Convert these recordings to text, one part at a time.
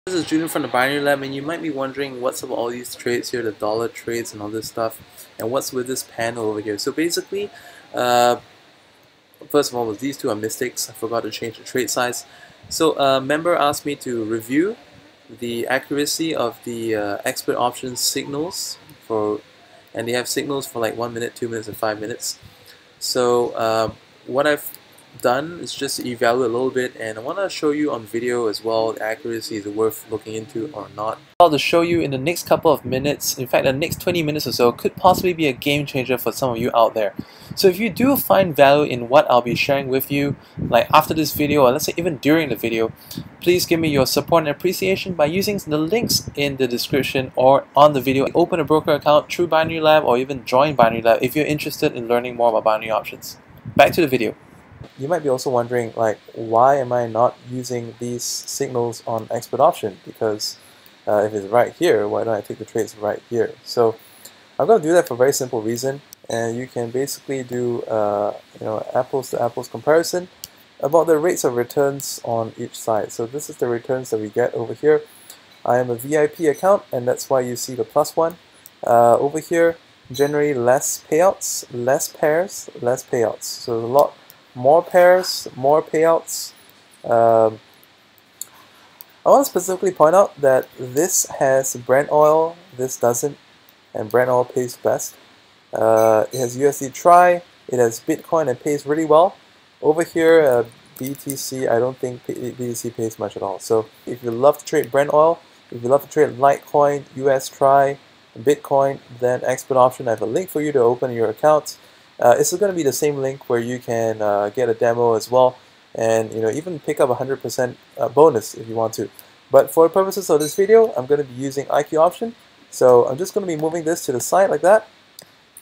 This is Julian from the Binary Lab, and you might be wondering what's up with all these trades here, the dollar trades and all this stuff, and what's with this panel over here. So basically, first of all, these two are mistakes. I forgot to change the trade size. So a member asked me to review the accuracy of the expert options signals and they have signals for like 1 minute, 2 minutes, and 5 minutes. So what I've done is just evaluate a little bit, and I want to show you on video as well the accuracy is worth looking into or not. I'll show you in the next couple of minutes, in fact the next 20 minutes or so could possibly be a game changer for some of you out there. So if you do find value in what I'll be sharing with you, like after this video or let's say even during the video, please give me your support and appreciation by using the links in the description or on the video. Open a broker account through Binary Lab or even join Binary Lab if you're interested in learning more about binary options. Back to the video. You might be also wondering, like, why am I not using these signals on expert option? Because if it's right here, why don't I take the trades right here? So I'm going to do that for a very simple reason, and you can basically do apples to apples comparison about the rates of returns on each side. So this is the returns that we get over here. I am a VIP account, and that's why you see the +1 over here. Generally less payouts, less pairs, less payouts. So a lot more pairs, more payouts. I want to specifically point out that this has Brent Oil, this doesn't, and Brent Oil pays best. It has USDTRY, it has Bitcoin and pays really well. Over here, BTC, I don't think BTC pays much at all. So if you love to trade Brent Oil, if you love to trade Litecoin, USDTRY, Bitcoin, then expert option, I have a link for you to open your account. It's going to be the same link where you can get a demo as well, and even pick up 100% bonus if you want to. But for the purposes of this video, I'm going to be using IQ option. So I'm just going to be moving this to the side like that.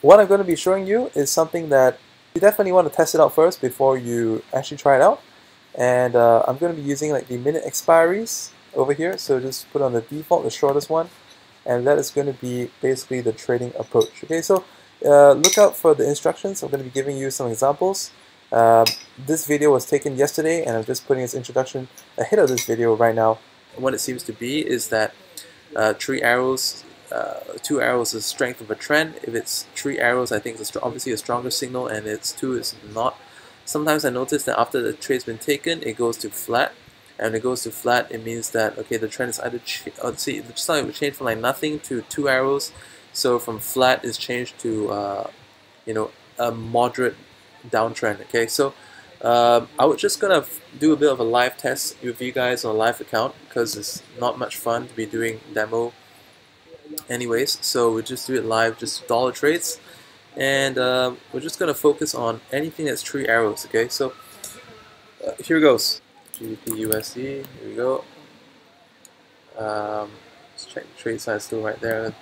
What I'm going to be showing you is something that you definitely want to test it out first before you actually try it out. And I'm going to be using like the minute expiries over here. So just put on the default, the shortest one, and that is going to be basically the trading approach. Okay, so look out for the instructions. I'm going to be giving you some examples. This video was taken yesterday, and I'm just putting its introduction ahead of this video right now. What it seems to be is that 3 arrows, 2 arrows is the strength of a trend. If it's 3 arrows, I think it's obviously a stronger signal, and it's 2 is not. Sometimes I notice that after the trade's been taken, it goes to flat. And when it goes to flat, it means that, okay, the trend is either, see, it's like we changed from like nothing to 2 arrows. So from flat is changed to a moderate downtrend. Okay, so I was just gonna do a bit of a live test with you guys on a live account because it's not much fun to be doing demo anyways. So we'll just do it live, just dollar trades, and we're just gonna focus on anything that's 3 arrows. Okay, so here goes. GBP USD. Here we go. Let's check the trade size still right there.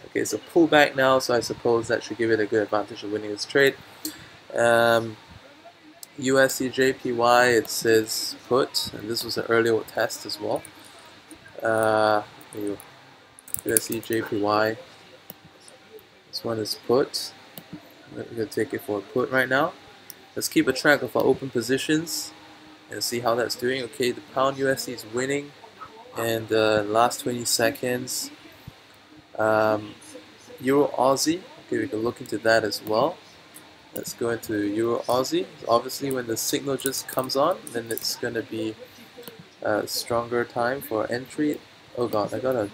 Okay, it's a pullback now, so I suppose that should give it a good advantage of winning this trade. USDJPY, it says put, and this was an earlier test as well. USDJPY, this one is put. We're going to take it for a put right now. Let's keep a track of our open positions and see how that's doing. Okay, the pound USD is winning, and last 20 seconds. Euro Aussie, okay, we can look into that as well. Let's go into Euro Aussie. Obviously when the signal just comes on, then it's going to be a stronger time for entry. Oh god, I gotta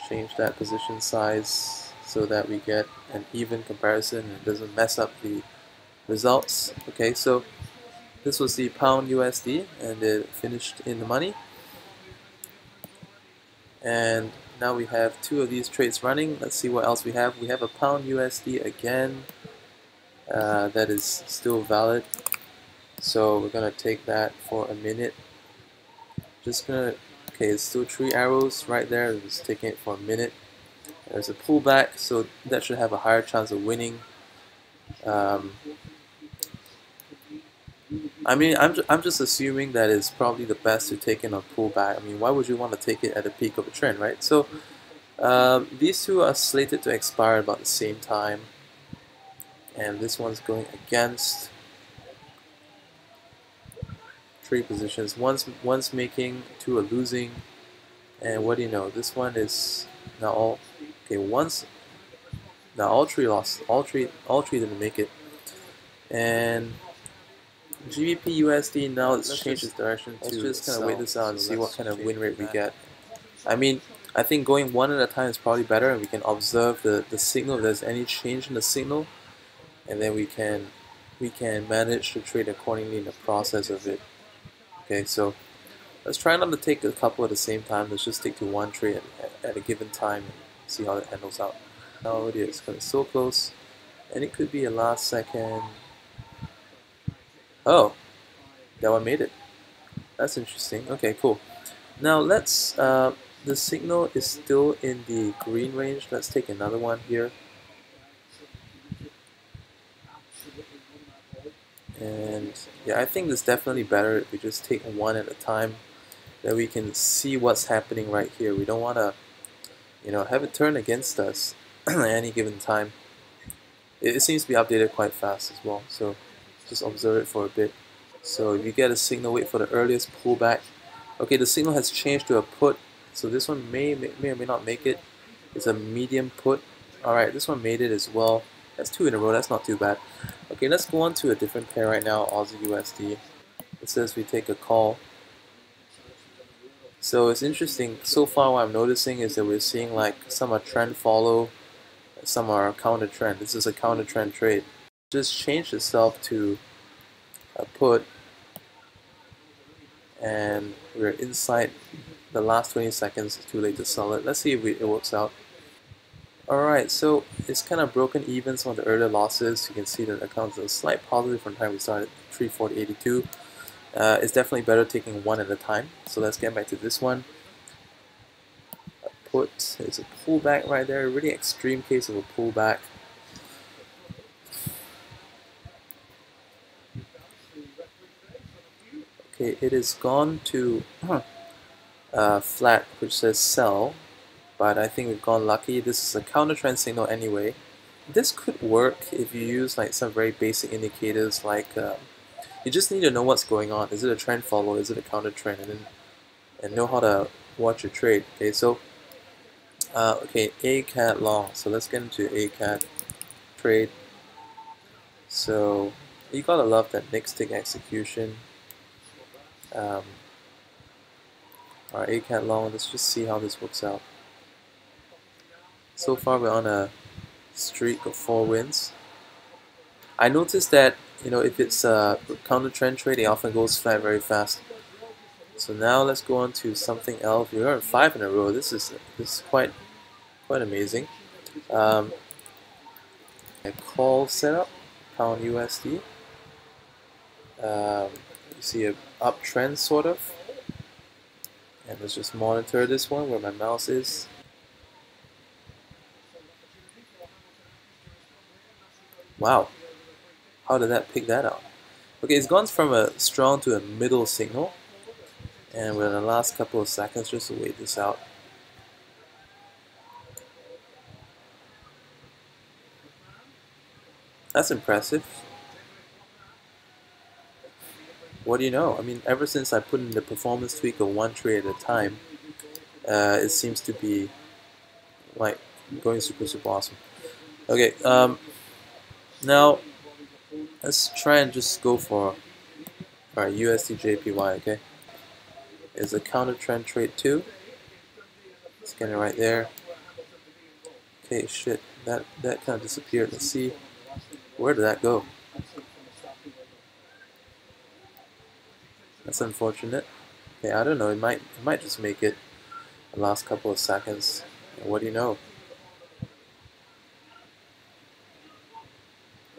change that position size so that we get an even comparison and it doesn't mess up the results. Okay, so this was the pound USD, and it finished in the money. And now we have 2 of these trades running. Let's see what else we have. We have a pound USD again that is still valid. So we're gonna take that for a minute. Just gonna, okay, it's still 3 arrows right there. Just taking it for a minute. There's a pullback, so that should have a higher chance of winning. I mean, I'm just assuming that it's probably the best to take in a pullback. I mean, why would you want to take it at the peak of a trend, right? So these 2 are slated to expire about the same time, and this one's going against 3 positions. One's making, 2 are losing. And what do you know? This one is now all okay. Once now all three lost. All three didn't make it. And GBP USD now it's changed its direction to just kind of wait this out and see what kind of win rate we get. I mean, I think going one at a time is probably better, and we can observe the signal if there's any change in the signal, and then we can manage to trade accordingly in the process of it. Okay, so let's try not to take a couple at the same time. Let's just stick to one trade at a given time and see how it handles out. Now it is because it's so close, and it could be a last second. Oh, that one made it. That's interesting. Okay, cool. Now let's. The signal is still in the green range. Let's take another one here. And yeah, I think it's definitely better if we just take one at a time, that we can see what's happening right here. We don't want to, have it turn against us at any given time. It seems to be updated quite fast as well, so just observe it for a bit. So if you get a signal, wait for the earliest pullback. Okay, the signal has changed to a put, so this one may or may not make it. It's a medium put. Alright, this one made it as well. That's two in a row, that's not too bad. Okay, let's go on to a different pair right now, Aussie USD. It says we take a call. So it's interesting, so far what I'm noticing is that we're seeing like some are trend follow, some are counter trend. This is a counter trend trade. Just changed itself to a put, and we're inside the last 20 seconds. It's too late to sell it. Let's see if it works out. Alright, so it's kind of broken even some of the earlier losses. You can see that the account's a slight positive from the time we started, 340.82. It's definitely better taking one at a time. So let's get back to this one. A put is a pullback right there, really extreme case of a pullback. Okay, it is gone to flat, which says sell. But I think we've gone lucky. This is a counter trend signal anyway. This could work if you use like some very basic indicators, like you just need to know what's going on. Is it a trend follow? Is it a counter trend? And know how to watch your trade. Okay, so okay, ACAT long. So let's get into ACAT trade. So you gotta love that next tick execution. Our ACAT long. Let's just see how this works out. So far we're on a streak of 4 wins. I noticed that if it's a counter trend trade, it often goes flat very fast. So now let's go on to something else. We're on 5 in a row. This is quite amazing. A call setup, pound USD. You see a uptrend sort of. And let's just monitor this one where my mouse is. Wow, how did that pick that out? Okay, it's gone from a strong to a middle signal, and we're in the last couple of seconds just to wait this out. That's impressive. What do you know? I mean, ever since I put in the performance tweak of one trade at a time, it seems to be like going super awesome. Okay, now let's try and just go for USDJPY. Okay, it's a counter trend trade too. Let's get it right there. Okay, shit, that kind of disappeared. Let's see, where did that go? That's unfortunate. Okay, I don't know. It might just make it the last couple of seconds. And what do you know?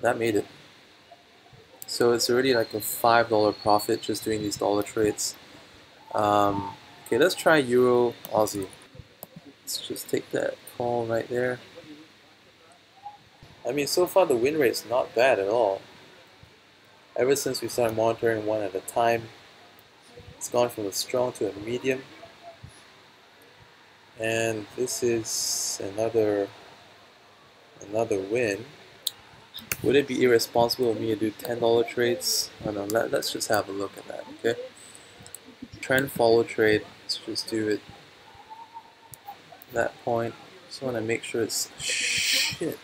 That made it. So it's already like a $5 profit just doing these dollar trades. Okay, let's try Euro Aussie. Let's just take that call right there. I mean, so far the win rate's not bad at all. Ever since we started monitoring one at a time, it's gone from a strong to a medium. And this is another win. Would it be irresponsible of me to do $10 trades? Oh no, let's just have a look at that, okay? Trend follow trade, let's just do it. that point. Just want to make sure it's shit.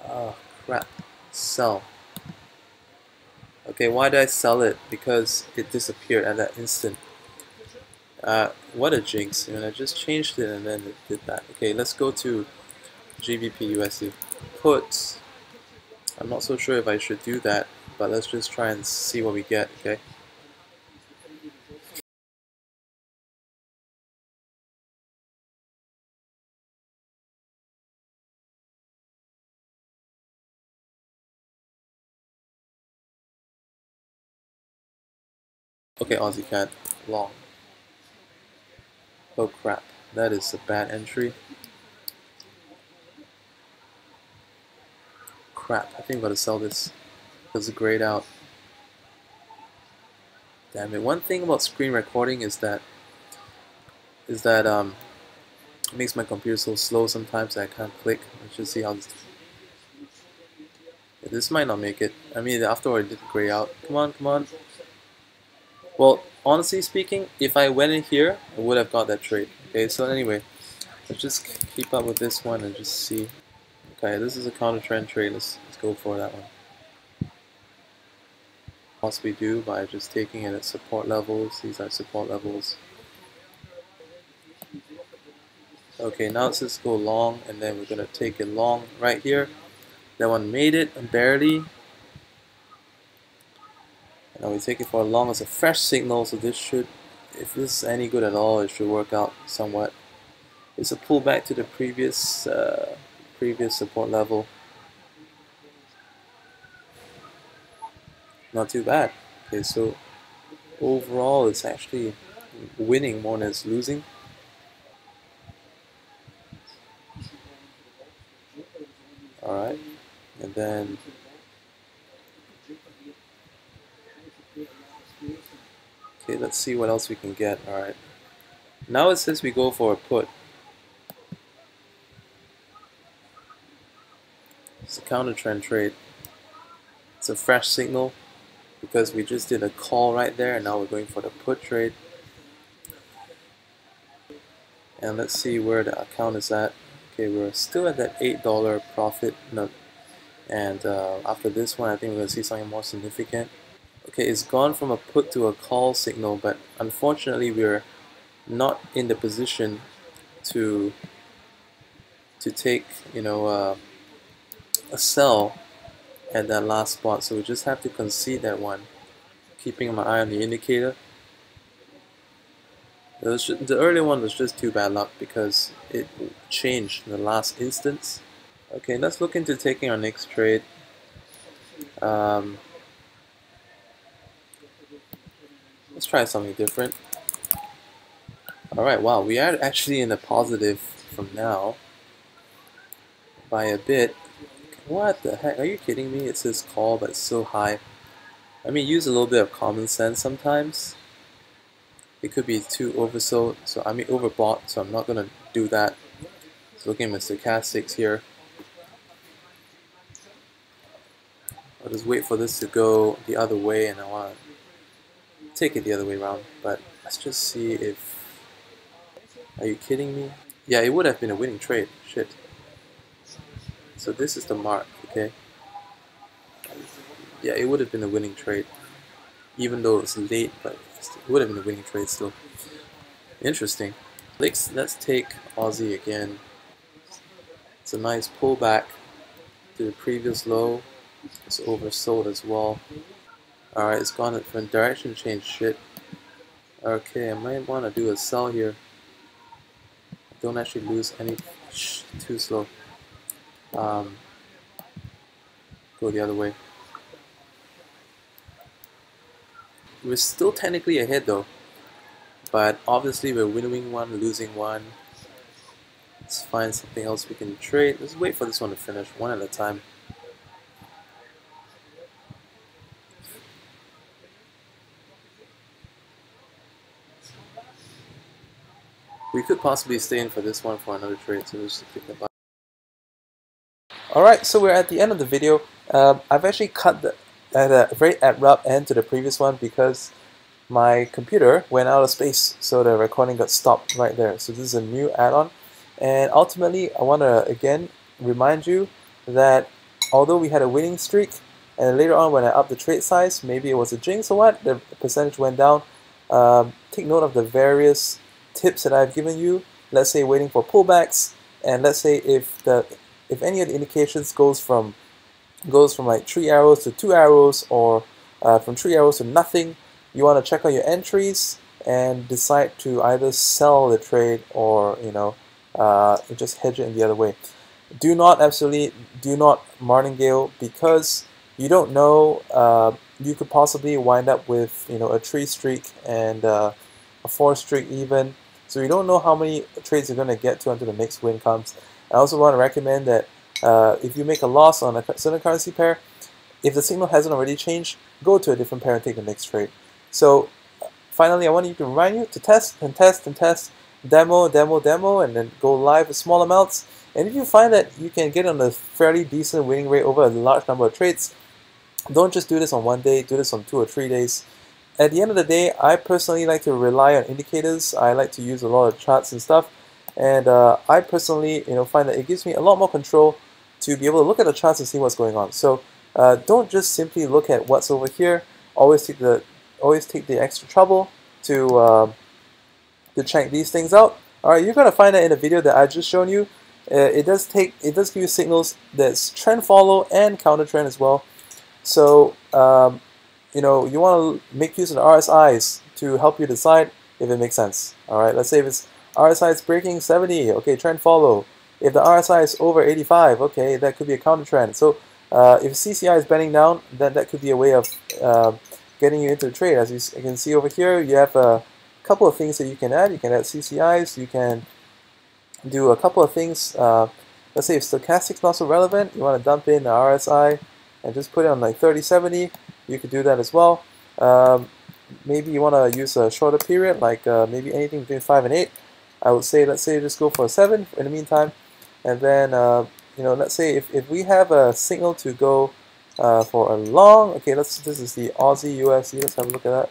Oh crap. Sell. Okay, why did I sell it? Because it disappeared at that instant. What a jinx. I just changed it and then it did that. Okay, let's go to GBP USD. Puts. I'm not so sure if I should do that, but let's just try and see what we get, okay? Okay, Aussie CAD. Long. Oh crap. That is a bad entry. Crap, I think I'm gonna sell this. Because it's grayed out. Damn it. One thing about screen recording is that it makes my computer so slow sometimes that I can't click. Let's just see how this. Yeah, this might not make it. I mean, afterward it did gray out. Come on, come on. Well, honestly speaking, if I went in here, I would have got that trade. Okay, so anyway, let's just keep up with this one and just see. Okay, this is a counter trend trade. Let's go for that one. Possibly do by just taking it at support levels. These are support levels. Okay, now let's just go long, and then we're gonna take it long right here. That one made it barely. And now we take it for a long as a fresh signal. So this should, if this is any good at all, it should work out somewhat. It's a pullback to the previous support level. Not too bad. Okay, so overall it's actually winning more than it's losing. Alright, and then okay, let's see what else we can get. Alright, now it says we go for a put. It's a counter trend trade. It's a fresh signal because we just did a call right there, and now we're going for the put trade. And let's see where the account is at. Okay, we're still at that $8 profit note, and after this one I think we're going to see something more significant. Okay, it's gone from a put to a call signal, but unfortunately we're not in the position to take, you know, a sell at that last spot, so we just have to concede that one, keeping my eye on the indicator. The earlier one was just too bad luck because it changed in the last instance. Okay, let's look into taking our next trade. Let's try something different. Alright, wow, we are actually in the positive from now by a bit. What the heck, are you kidding me? It says call, but it's so high. I mean, use a little bit of common sense sometimes. It could be too oversold, so I mean overbought, so I'm not gonna do that. So looking at my stochastics here. I'll just wait for this to go the other way, and I want to take it the other way around. But let's just see if... Are you kidding me? Yeah, it would have been a winning trade. Shit. So this is the mark, okay? Yeah, it would have been a winning trade. Even though it's late, but it would have been a winning trade still. Interesting. Let's take Aussie again. It's a nice pullback to the previous low. It's oversold as well. Alright, it's gone from direction change. Shit. Okay, I might want to do a sell here. Don't actually lose any. Too slow. Go the other way. We're still technically ahead though, but obviously we're winning one, losing one. Let's find something else we can trade. Let's wait for this one to finish, one at a time. We could possibly stay in for this one for another trade, so let's just pick that up. Alright, so we're at the end of the video. I've actually cut at a very abrupt end to the previous one because my computer went out of space, so the recording got stopped right there. So this is a new add-on, and ultimately I want to again remind you that although we had a winning streak, and later on when I upped the trade size, maybe it was a jinx or what, the percentage went down. Take note of the various tips that I've given you. Let's say waiting for pullbacks, and let's say if any of the indications goes from like 3 arrows to 2 arrows, or from 3 arrows to nothing, you want to check out your entries and decide to either sell the trade or just hedge it in the other way. Absolutely do not martingale, because you don't know, you could possibly wind up with a 3 streak and a 4 streak even. So you don't know how many trades you're going to get to until the next win comes. I also want to recommend that if you make a loss on a certain currency pair, if the signal hasn't already changed, go to a different pair and take the next trade. So finally, I want to remind you to test and test and test, demo, and then go live with small amounts. And if you find that you can get on a fairly decent winning rate over a large number of trades, don't just do this on one day, do this on 2 or 3 days. At the end of the day, I personally like to rely on indicators. I like to use a lot of charts and stuff, and I personally find that it gives me a lot more control to be able to look at the charts and see what's going on. So don't just simply look at what's over here. Always take the extra trouble to check these things out. Alright, you're gonna find that in the video that I just shown you. It does give you signals that's trend follow and counter trend as well. So you want to make use of the RSIs to help you decide if it makes sense. Alright, let's say if it's RSI is breaking 70, okay, trend follow. If the RSI is over 85, okay, that could be a counter trend. So if CCI is bending down, then that could be a way of getting you into the trade. As you can see over here, you have a couple of things that you can add. You can add CCIs, you can do a couple of things. Let's say if stochastic's not so relevant, you want to dump in the RSI and just put it on like 30-70. You could do that as well. Maybe you want to use a shorter period, like maybe anything between 5 and 8. I would say, let's say just go for a 7 in the meantime. And then, let's say if we have a signal to go for a long, okay, this is the Aussie USD, let's have a look at that.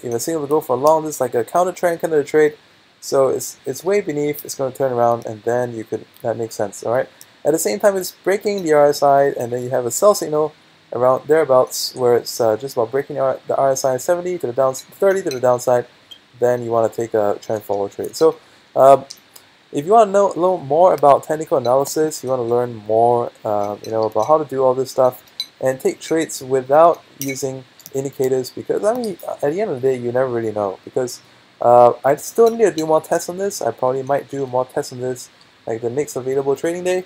If a signal to go for a long, this is like a counter trend kind of trade. So it's way beneath, it's going to turn around, and then that makes sense, all right? At the same time, it's breaking the RSI, and then you have a sell signal around thereabouts where it's just about breaking the RSI 70 to the downside, 30 to the downside. Then you want to take a trend follow trade. So if you want to know more about technical analysis, you want to learn more about how to do all this stuff and take trades without using indicators, because I mean, at the end of the day, you never really know. Because I still need to do more tests on this. I probably might do more tests on this like the next available trading day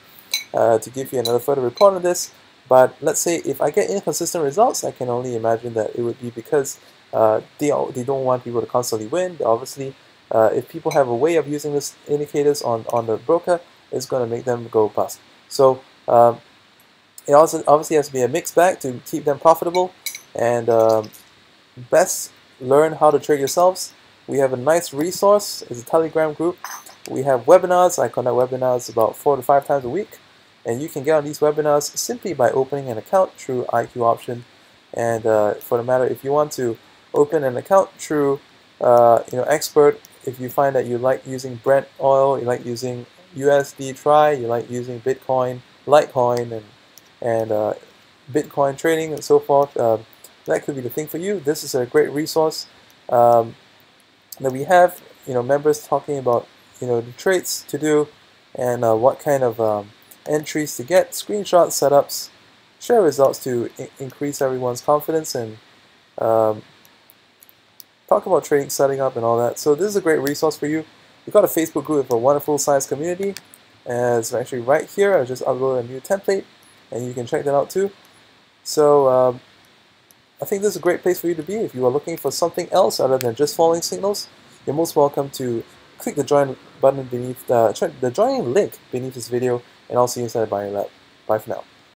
to give you another further report on this. But let's say if I get inconsistent results, I can only imagine that it would be because they don't want people to constantly win. But obviously, if people have a way of using these indicators on the broker, it's going to make them go bust. So it also obviously has to be a mixed bag to keep them profitable. And best learn how to trade yourselves. We have a nice resource. It's a Telegram group. We have webinars. I conduct webinars about 4 to 5 times a week. And you can get on these webinars simply by opening an account through IQ option. And for the matter, if you want to open an account through Expert, if you find that you like using Brent Oil, you like using USDTRY, you like using Bitcoin, Litecoin, and Bitcoin trading and so forth, that could be the thing for you. This is a great resource that we have. Members talking about the trades to do and what kind of entries to get, screenshots, setups, share results to increase everyone's confidence, and talk about trading, setting up, and all that. So this is a great resource for you. We've got a Facebook group with a wonderful sized community, and it's actually right here. I just uploaded a new template, and you can check that out too. So I think this is a great place for you to be. If you are looking for something else other than just following signals, you're most welcome to click the join button beneath the join link beneath this video, and I'll see you inside the Buying Lab. Bye for now.